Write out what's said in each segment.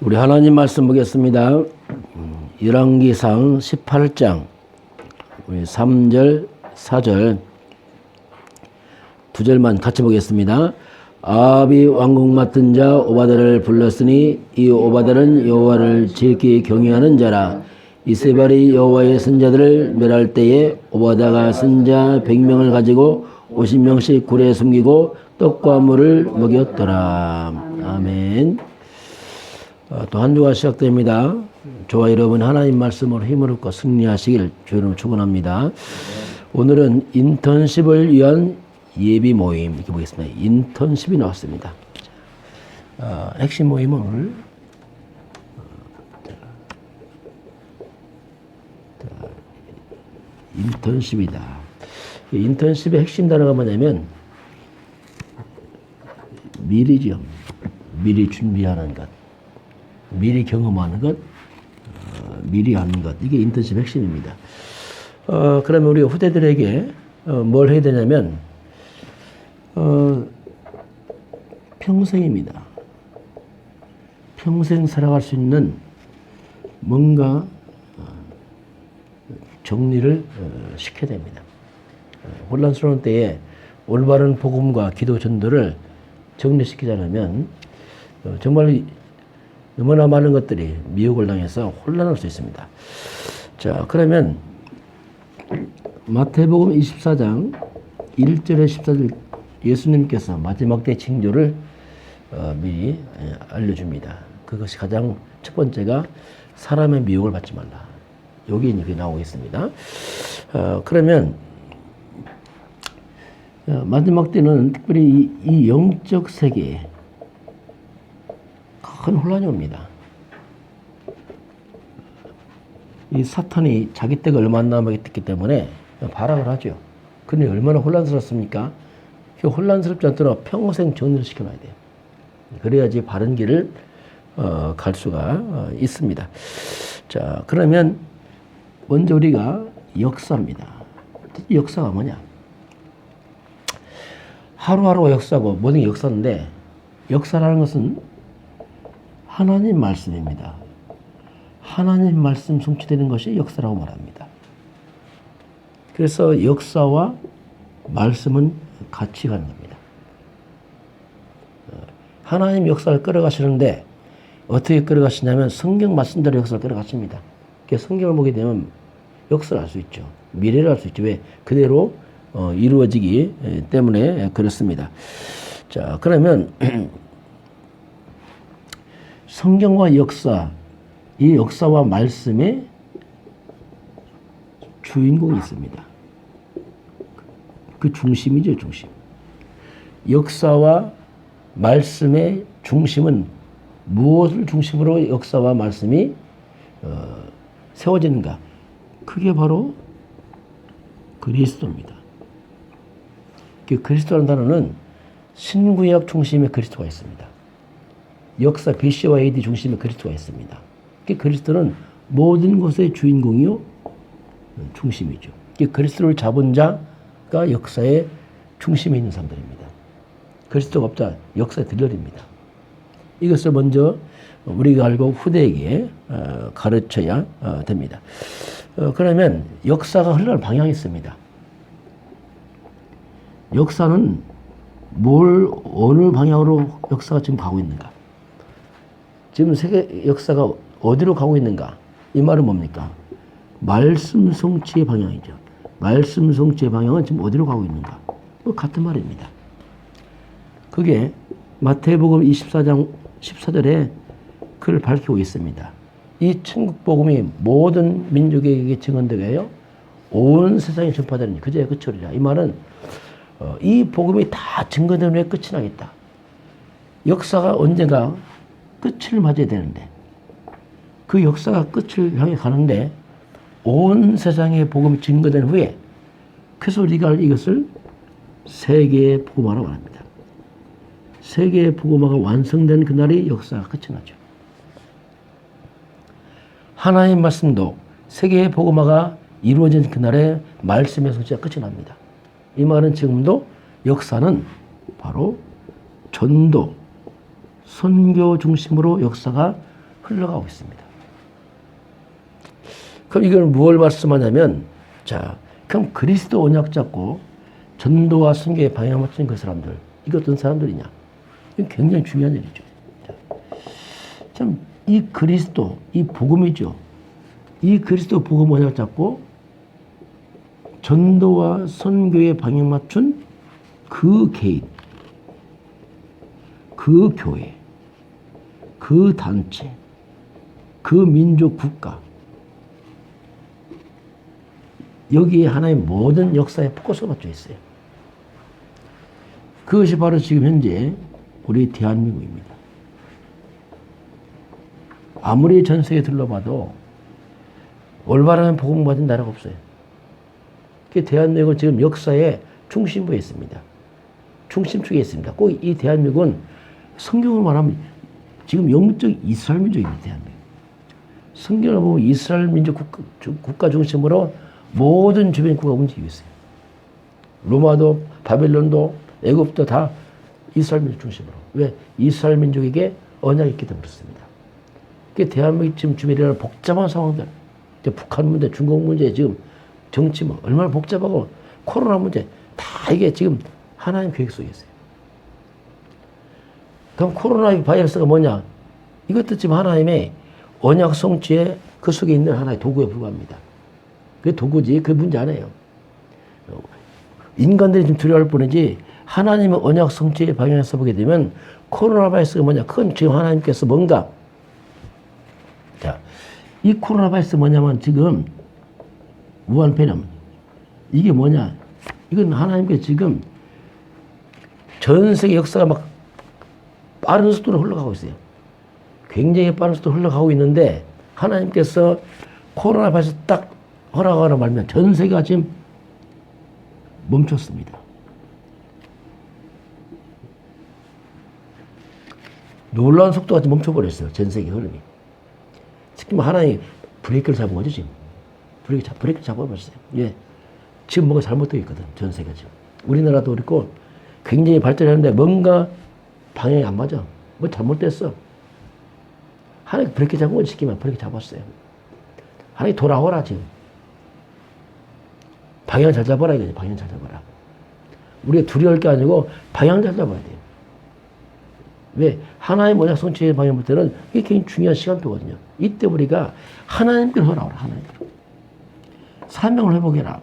우리 하나님 말씀 보겠습니다. 열왕기상 18장 3절 4절 두 절만 같이 보겠습니다. 아합이 왕궁 맡은 자 오바다를 불렀으니 이 오바다는 여호와를 지극히 경외하는 자라. 이세발이 여호와의 선자들을 멸할 때에 오바다가 선자 100명을 가지고 50명씩 굴에 숨기고 떡과 물을 먹였더라. 아멘. 또 한 주가 시작됩니다. 저와 여러분 하나님 말씀으로 힘을 얻고 승리하시길 주님으로 축원합니다. 오늘은 인턴십을 위한 예비 모임 이렇게 보겠습니다. 인턴십이 나왔습니다. 핵심 모임은 오늘 인턴십이다. 인턴십의 핵심 단어가 뭐냐면 미리죠. 미리 준비하는 것, 미리 경험하는 것, 미리 하는 것. 이게 인턴십 핵심입니다. 그러면 우리 후대들에게 뭘 해야 되냐면 평생입니다. 평생 살아갈 수 있는 뭔가 정리를 시켜야 됩니다. 혼란스러운 때에 올바른 복음과 기도 전도를 정리시키지 않으면 정말 너무나 많은 것들이 미혹을 당해서 혼란할 수 있습니다. 자, 그러면 마태복음 24장 1절에 14절 예수님께서 마지막 때 징조를 미리 알려줍니다. 그것이 가장 첫 번째가 사람의 미혹을 받지 말라. 여기 이렇게 나오고 있습니다. 그러면 마지막 때는 특별히 이 영적 세계에 큰 혼란이 옵니다. 이 사탄이 자기 때가 얼마 안 남았기 때문에 발악을 하죠. 그런데 얼마나 혼란스럽습니까? 그 혼란스럽지 않도록 평생 정리를 시켜놔야 돼요. 그래야지 바른 길을 갈 수가 있습니다. 자, 그러면 먼저 우리가 역사입니다. 역사가 뭐냐? 하루하루가 역사고 모든 게 역사인데 역사라는 것은 하나님 말씀입니다. 하나님 말씀 성취되는 것이 역사라고 말합니다. 그래서 역사와 말씀은 같이 가는 겁니다. 하나님 역사를 끌어가시는데 어떻게 끌어가시냐면 성경 말씀대로 역사를 끌어가십니다. 그래서 성경을 보게 되면 역사를 알 수 있죠. 미래를 알 수 있죠. 왜? 그대로 이루어지기 때문에 그렇습니다. 자, 그러면 성경과 역사, 이 역사와 말씀에 주인공이 있습니다. 그 중심이죠, 중심. 역사와 말씀의 중심은 무엇을 중심으로 역사와 말씀이 세워지는가? 그게 바로 그리스도입니다. 그 그리스도라는 단어는 신구약 중심에 그리스도가 있습니다. 역사 BC와 AD 중심에 그리스도가 있습니다. 그 그리스도는 모든 것의 주인공이요 중심이죠. 그 그리스도를 잡은 자가 역사의 중심에 있는 사람들입니다. 그리스도가 없다 역사에 들러립니다. 이것을 먼저 우리가 알고 후대에게 가르쳐야 됩니다. 그러면 역사가 흘러갈 방향이 있습니다. 역사는 어느 방향으로 역사가 지금 가고 있는가? 지금 세계 역사가 어디로 가고 있는가? 이 말은 뭡니까? 말씀 성취의 방향이죠. 말씀 성취의 방향은 지금 어디로 가고 있는가? 같은 말입니다. 그게 마태복음 24장 14절에 그를 밝히고 있습니다. 이 천국 복음이 모든 민족에게 증언되게요. 온 세상에 전파되는 그제야 끝이리라. 이 말은 이 복음이 다 증거된 후에 끝이 나겠다. 역사가 언젠가 끝을 맞아야 되는데 그 역사가 끝을 향해 가는데 온 세상에 복음이 증거된 후에 그래서 우리가 이것을 세계의 복음화라고 합니다. 세계의 복음화가 완성된 그날이 역사가 끝이 나죠. 하나님 말씀도 세계의 복음화가 이루어진 그날에 말씀의 성취가 끝이 납니다. 이 말은 지금도 역사는 바로 전도, 선교 중심으로 역사가 흘러가고 있습니다. 그럼 이걸 무엇을 말씀하냐면, 자, 그럼 그리스도 언약 잡고 전도와 선교에 방향 맞춘 그 사람들, 이게 어떤 사람들이냐? 이건 굉장히 중요한 일이죠. 참, 이 그리스도, 이 복음이죠. 이 그리스도 복음 언약 잡고 전도와 선교에 방향 맞춘 그 개인, 그 교회, 그 단체, 그 민족 국가, 여기에 하나의 모든 역사에 포커스가 맞춰 있어요. 그것이 바로 지금 현재 우리 대한민국입니다. 아무리 전 세계 둘러봐도 올바른 복음 받은 나라가 없어요. 그 대한민국은 지금 역사의 중심부에 있습니다. 중심축에 있습니다. 꼭 이 대한민국은 성경을 말하면 지금 영적 이스라엘 민족입니다. 대한민국. 성경을 보면 이스라엘 민족 국가 중심으로 모든 주변 국가가 움직이고 있어요. 로마도 바벨론도 애굽도 다 이스라엘 민족 중심으로. 왜? 이스라엘 민족에게 언약이 있기 때문에 그렇습니다. 그게 대한민국 지금 주변에 일어나는 복잡한 상황들, 북한 문제, 중국 문제, 지금 정치 뭐 얼마나 복잡하고 코로나 문제, 다 이게 지금 하나님 계획 속에 있어요. 그럼 코로나 바이러스가 뭐냐? 이것도 지금 하나님의 언약 성취의 그 속에 있는 하나의 도구에 불과합니다. 그게 도구지, 그 문제 아니에요. 인간들이 좀 두려워할 뿐이지 하나님의 언약 성취의 방향에서 보게 되면 코로나 바이러스가 뭐냐? 그건 지금 하나님께서 뭔가, 자, 이 코로나 바이러스 뭐냐면 지금 우한 폐렴, 이게 뭐냐? 이건 하나님께서 지금 전 세계 역사가 막 빠른 속도로 흘러가고 있어요. 굉장히 빠른 속도로 흘러가고 있는데 하나님께서 코로나 바이러스 딱 허락하라 말면 전 세계가 지금 멈췄습니다. 놀라운 속도가 지금 멈춰버렸어요. 전 세계 흐름이. 지금 하나님 브레이크를 잡은 거죠, 지금. 브레이크 잡아버렸어요. 예. 지금 뭔가 잘못되어 있거든, 전 세계가 지금. 우리나라도 그렇고 굉장히 발전했는데 뭔가 방향이 안 맞아. 뭐 잘못됐어. 하나님 브레이크 잡은 거 시키면 브레이크 잡았어요. 하나님 돌아오라, 지금. 방향 잘 잡아라, 이거지. 방향 잘 잡아라. 우리가 두려울 게 아니고 방향 잘 잡아야 돼요. 왜? 하나님 언약 성취의 방향 볼 때는 이게 굉장히 중요한 시간표거든요. 이때 우리가 하나님께로 돌아오라, 하나님께로. 사명을 회복해라.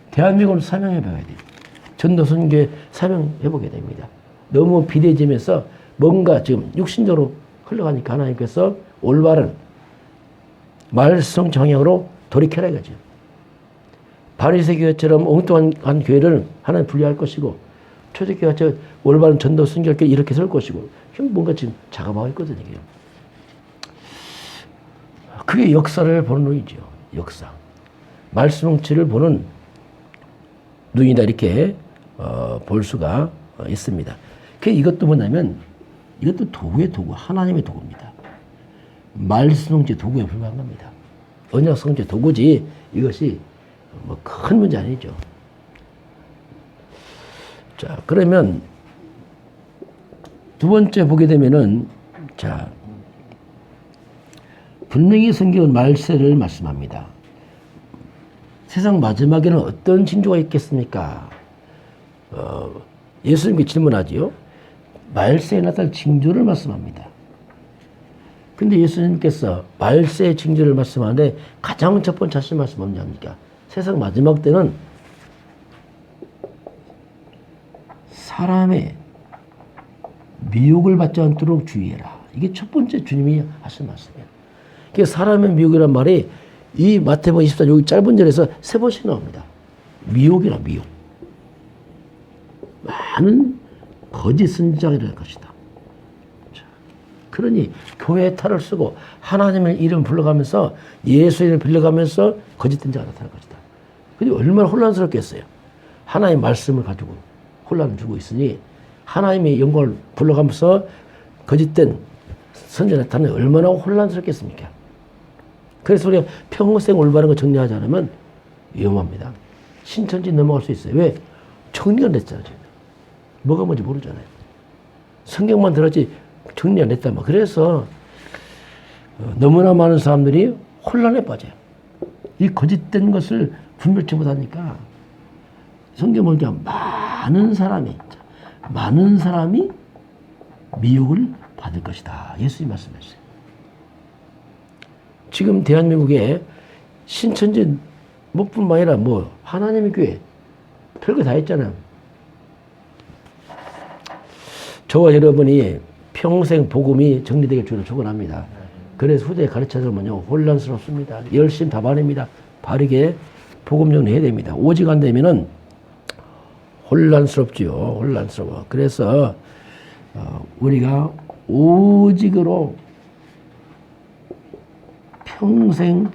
대한민국은 사명 회복해야 돼요. 전도 선교에 사명 회복해야 됩니다. 너무 비대해지면서 뭔가 지금 육신적으로 흘러가니까 하나님께서 올바른 말씀 정향으로 돌이켜라 이거죠. 바리새 교회처럼 엉뚱한 교회를 하나님 분리할 것이고 초대교회처럼 올바른 전도 선교를 이렇게 설 것이고 뭔가 지금 작업하고 있거든요. 이게. 그게 역사를 보는 눈이죠. 역사. 말씀 성취를 보는 눈이다 이렇게 볼 수가 있습니다. 이것도 뭐냐면 이것도 도구의 도구, 하나님의 도구입니다. 말씀 성취 도구에 불과한 겁니다. 언약 성취 도구지 이것이 뭐 큰 문제 아니죠. 자, 그러면 두 번째 보게 되면은 자, 분명히 성경은 말세를 말씀합니다. 세상 마지막에는 어떤 징조가 있겠습니까? 예수님께 질문하지요. 말세에 나타날 징조를 말씀합니다. 근데 예수님께서 말세의 징조를 말씀하는데 가장 첫 번째 하신 말씀 뭐냐니까? 세상 마지막 때는 사람의 미혹을 받지 않도록 주의해라. 이게 첫 번째 주님이 하신 말씀이에요. 그러니까 사람의 미혹이란 말이 이 마태복음 24장 여기 짧은 절에서 3번씩 나옵니다. 미혹이라 미혹. 많은 거짓 선지자가 일어날 것이다. 자, 그러니 교회의 탈을 쓰고 하나님의 이름 불러가면서 예수의 이름 빌려가면서 거짓된 자가 나타날 것이다. 근데 얼마나 혼란스럽겠어요. 하나님의 말씀을 가지고 혼란을 주고 있으니 하나님의 영광을 불러가면서 거짓된 선지자 나타나면 얼마나 혼란스럽겠습니까? 그래서 우리가 평생 올바른 거 정리하지 않으면 위험합니다. 신천지 넘어갈 수 있어요. 왜? 정리 안 됐잖아요. 뭐가 뭔지 모르잖아요. 성경만 들었지 정리 안 됐다. 그래서 너무나 많은 사람들이 혼란에 빠져요. 이 거짓된 것을 분별치 못하니까 성경 보니까 많은 사람이 미혹을 받을 것이다. 예수님 말씀하셨어요. 지금 대한민국에 신천지 뿐만 아니라 하나님의 교회 별거 다 했잖아요. 저와 여러분이 평생 복음이 정리되길 주로 축원합니다. 그래서 후대에 가르쳐주면요 혼란스럽습니다. 열심히 다 바랍니다. 바르게 복음 정리해야 됩니다. 오직 안 되면은 혼란스럽지요. 혼란스러워. 그래서 우리가 오직으로 평생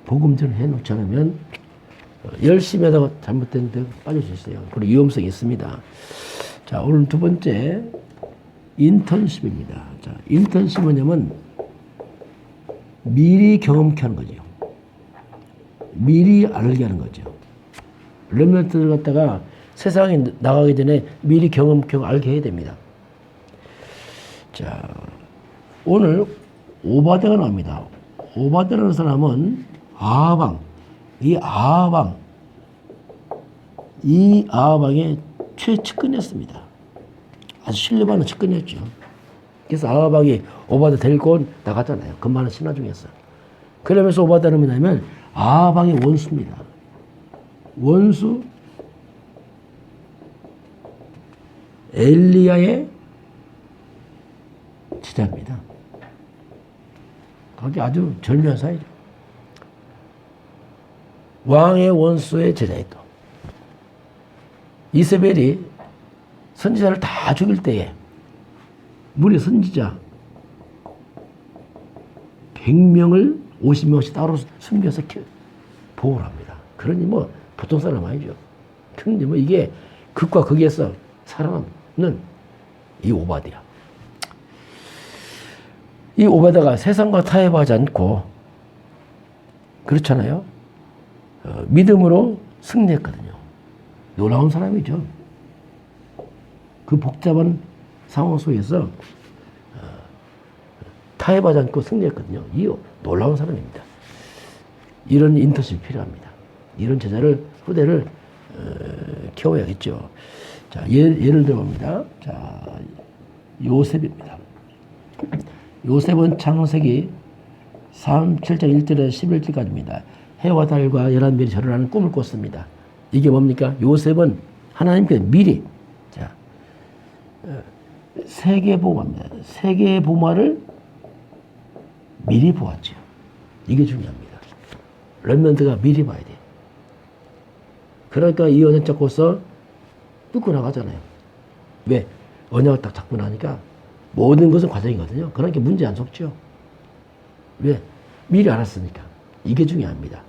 복음 전해 놓지 않으면 열심히 하다가 잘못된 데 빠질 수 있어요. 그리고 위험성이 있습니다. 자, 오늘 두 번째 인턴십입니다. 자, 인턴십은 뭐냐면 미리 경험케 하는 거죠. 미리 알게 하는 거죠. 렘넌트들 갖다가 세상에 나가기 전에 미리 경험케 알게 해야 됩니다. 자, 오늘 오바데가 나옵니다. 오바데라는 사람은 이 아하방의 최측근이었습니다. 아주 신뢰받는 측근이었죠. 그래서 아하방이 오바데 데리고 나갔잖아요. 그 많은 신하 중에서. 그러면서 오바데는 뭐냐면 아하방의 원수입니다. 원수 엘리야의 제자입니다. 거기 아주 절묘한 사이죠. 왕의 원수의 제자에 또 이세벨이 선지자를 다 죽일 때에 무리 선지자 100명을 50명씩 따로 숨겨서 보호를 합니다. 그러니 보통 사람 아니죠. 그런데 이게 극과 극에서 살아남는 이 오바데야. 이 오바데가 세상과 타협하지 않고 그렇잖아요. 믿음으로 승리했거든요. 놀라운 사람이죠. 그 복잡한 상황 속에서 타협하지 않고 승리했거든요. 이 놀라운 사람입니다. 이런 인턴십이 필요합니다. 이런 제자를 후대를 키워야겠죠. 자, 예를 들어봅니다. 자, 요셉입니다. 요셉은 창세기 7장 1절에서 11절까지입니다. 해와 달과 11별이 절을 하는 꿈을 꿨습니다. 이게 뭡니까? 요셉은 하나님께 미리 세계복음입니다. 세계복음화를 미리 보았죠. 이게 중요합니다. 렘넌트가 미리 봐야 돼요. 그러니까 이 언약 잡고서 뚫고 나가잖아요. 왜? 언약을 딱 잡고 나니까 모든 것은 과정이거든요. 그러니까 문제 안 속죠. 왜? 미리 알았으니까. 이게 중요합니다.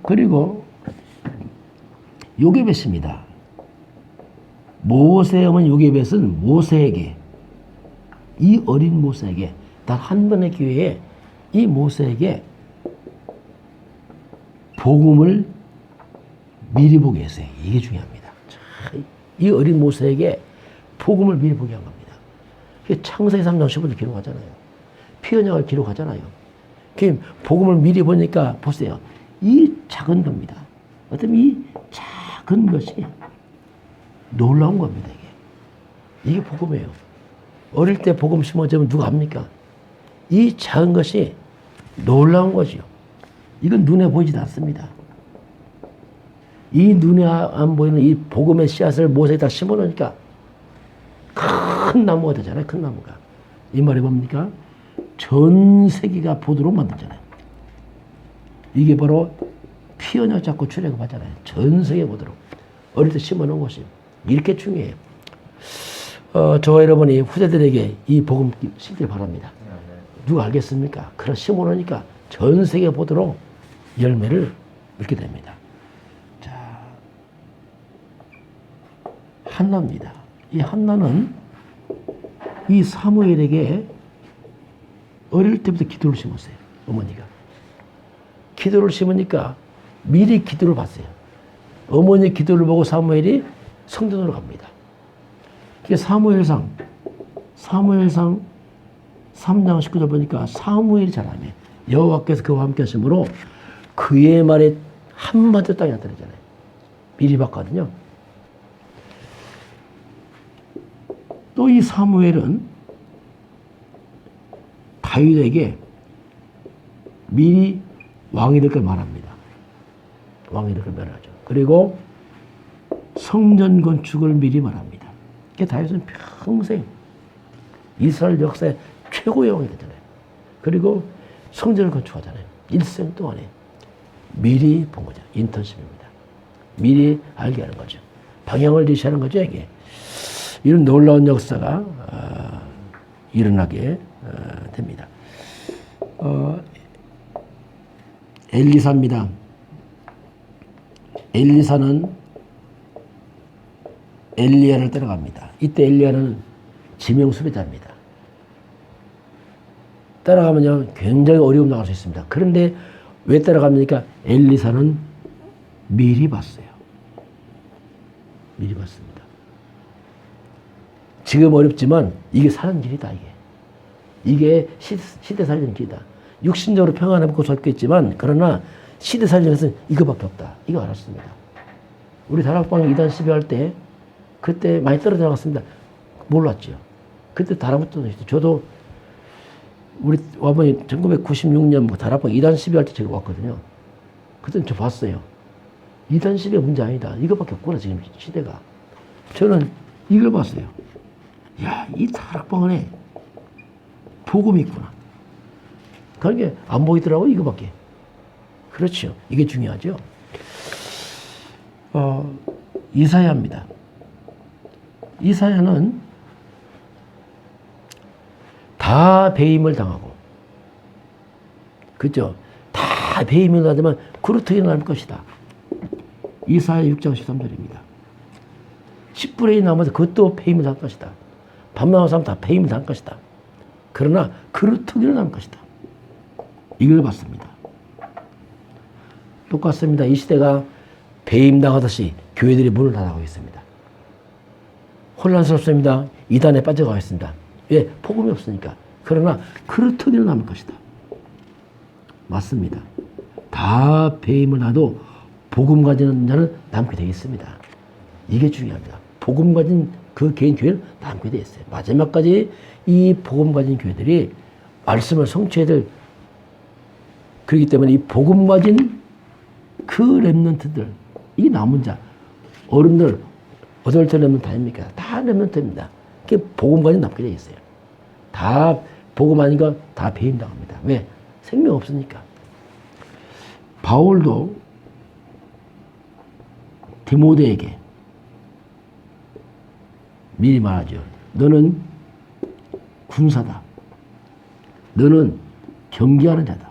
그리고 요게벳입니다. 모세의 어머니 요게벳은 모세에게, 이 어린 모세에게 단 한 번의 기회에 이 모세에게 복음을 미리 보게 했어요. 이게 중요합니다. 이 어린 모세에게 복음을 미리 보게 한 겁니다. 창세기 3장 15절 기록하잖아요. 피언약을 기록하잖아요. 복음을 미리 보니까 보세요. 이 작은 겁니다. 어쩌면 이 작은 것이 놀라운 겁니다. 이게 복음이에요. 어릴 때 복음 심어주면 누가 합니까? 이 작은 것이 놀라운 것이요. 이건 눈에 보이지도 않습니다. 이 눈에 안 보이는 이 복음의 씨앗을 모세에다 심어놓으니까 큰 나무가 되잖아요. 큰 나무가. 이 말이 뭡니까? 전 세계가 보도록 만들잖아요. 이게 바로 피언약 잡고 출애굽하잖아요. 전 세계 보도록. 어릴 때 심어놓은 것이 이렇게 중요해요. 저와 여러분이 후대들에게 이 복음 심기를 바랍니다. 누가 알겠습니까? 그래 심어놓으니까 전 세계 보도록 열매를 맺게 됩니다. 자, 한나입니다. 이 한나는 이 사무엘에게 어릴 때부터 기도를 심었어요. 어머니가. 기도를 심으니까 미리 기도를 봤어요. 어머니 기도를 보고 사무엘이 성전으로 갑니다. 그게 사무엘상 3장 19절 보니까 사무엘이 자라매 여호와께서 그와 함께 하심으로 그의 말에 한마디도 땅에 안 떨어지잖아요. 미리 봤거든요. 또 이 사무엘은 다윗에게 미리 왕이 될 걸 말합니다. 왕이 될 걸 말하죠. 그리고 성전 건축을 미리 말합니다. 다윗은 평생 이스라엘 역사의 최고의 왕이 되잖아요. 그리고 성전을 건축하잖아요. 일생 동안에 미리 본 거죠. 인턴십입니다. 미리 알게 하는 거죠. 방향을 제시하는 거죠, 이게. 이런 놀라운 역사가 일어나게 됩니다. 엘리사입니다. 엘리사는 엘리야를 따라갑니다. 이때 엘리야는 지명 수배자입니다. 따라가면요 굉장히 어려움 당할 수 있습니다. 그런데 왜 따라갑니까? 엘리사는 미리 봤어요. 미리 봤습니다. 지금 어렵지만 이게 사는 길이다. 이게 시대 살리는 길이다. 육신적으로 평안하고 좋겠지만 그러나 시대 살리는 것은 이거밖에 없다. 이거 알았습니다. 우리 다락방 2단 12 할 때 그때 많이 떨어져 나갔습니다. 몰랐죠. 그때 다락방 저도 우리 아버님 1996년 다락방 2단 12 할 때 제가 왔거든요. 그때는 저 봤어요. 2단 12가 문제 아니다. 이거밖에 없구나 지금 시대가. 저는 이걸 봤어요. 야, 이 다락방 안에 복음이 있구나. 그게 안 보이더라고 이거밖에. 그렇죠. 이게 중요하죠. 이사야입니다. 이사야는 다 배임을 당하고, 그죠? 다 배임을 당하지만 그렇게 일어날 것이다. 이사야 6장 13절입니다. 10분의 1 남아서 그것도 배임을 당할 것이다. 밤낮 사람 다 배임을 당할 것이다. 그러나 그렇게 일어날 것이다. 이걸 봤습니다. 똑같습니다. 이 시대가 배임당하듯이 교회들이 문을 닫아가고 있습니다. 혼란스럽습니다. 이단에 빠져가고 있습니다. 왜? 복음이 없으니까. 그러나 그렇게 일어날 것이다. 맞습니다. 다 배임을 놔도 복음 가지는 자는 남게 되어 있습니다. 이게 중요합니다. 복음 가진 그 개인 교회는 남게 되어 있어요. 마지막까지 이 복음 가진 교회들이 말씀을 성취해야 될, 그렇기 때문에 이 복음 가진 그 렘넌트들, 이 남은 자, 어른들, 어덜트 렘넌트 아닙니까? 다 렘넌트입니다. 그게 복음 가진 남게 되어 있어요. 다 복음 아니까 다 배임당합니다. 왜? 생명 없으니까. 바울도 디모데에게 미리 말하죠. 너는 군사다. 너는 경기하는 자다.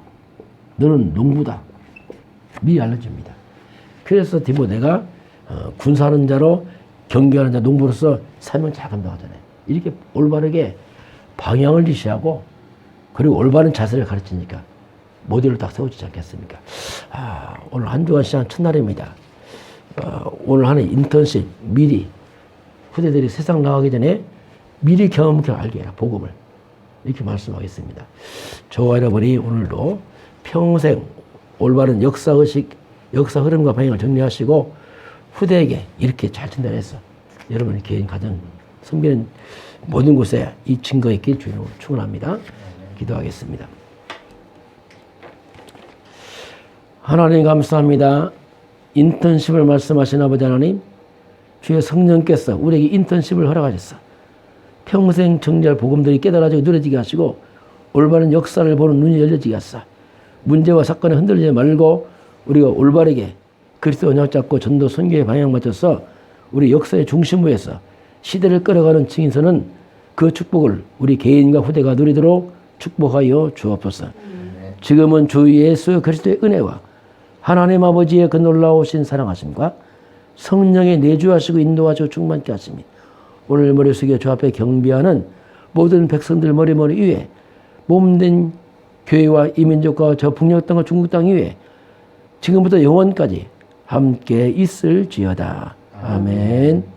너는 농부다. 미리 알려줍니다. 그래서 디모데가 군사하는 자로 경기하는 자, 농부로서 사명 잘 감당하잖아요. 이렇게 올바르게 방향을 지시하고 그리고 올바른 자세를 가르치니까 모델을 딱 세워주지 않겠습니까? 오늘 한 주간 시간 첫날입니다. 오늘 하는 인턴십 미리 후대들이 세상 나가기 전에 미리 경험하게 알게 해라. 복음을. 이렇게 말씀하겠습니다. 저와 여러분이 오늘도 평생 올바른 역사의식, 역사 흐름과 방향을 정리하시고 후대에게 이렇게 잘 전달해서 여러분의 개인, 가정, 섬기는 모든 곳에 이 증거의 길 주인으로 축원합니다. 기도하겠습니다. 하나님 감사합니다. 인턴십을 말씀하신 아버지 하나님, 주의 성령께서 우리에게 인턴십을 허락하셨어. 평생 정리할 복음들이 깨달아지고 누려지게 하시고 올바른 역사를 보는 눈이 열려지게 하사 문제와 사건에 흔들리지 말고 우리가 올바르게 그리스도 언약 잡고 전도 선교의 방향 맞춰서 우리 역사의 중심부에서 시대를 끌어가는 증인서는 그 축복을 우리 개인과 후대가 누리도록 축복하여 주옵소서. 지금은 주 예수 그리스도의 은혜와 하나님 아버지의 그 놀라우신 사랑하심과 성령의 내주하시고 인도하시고 충만케 하심이 오늘 머리 숙여 주 앞에 경배하는 모든 백성들 머리 위에 몸된 교회와 이민족과 저 북녘 땅과 중국 땅 위에 지금부터 영원까지 함께 있을지어다. 아멘.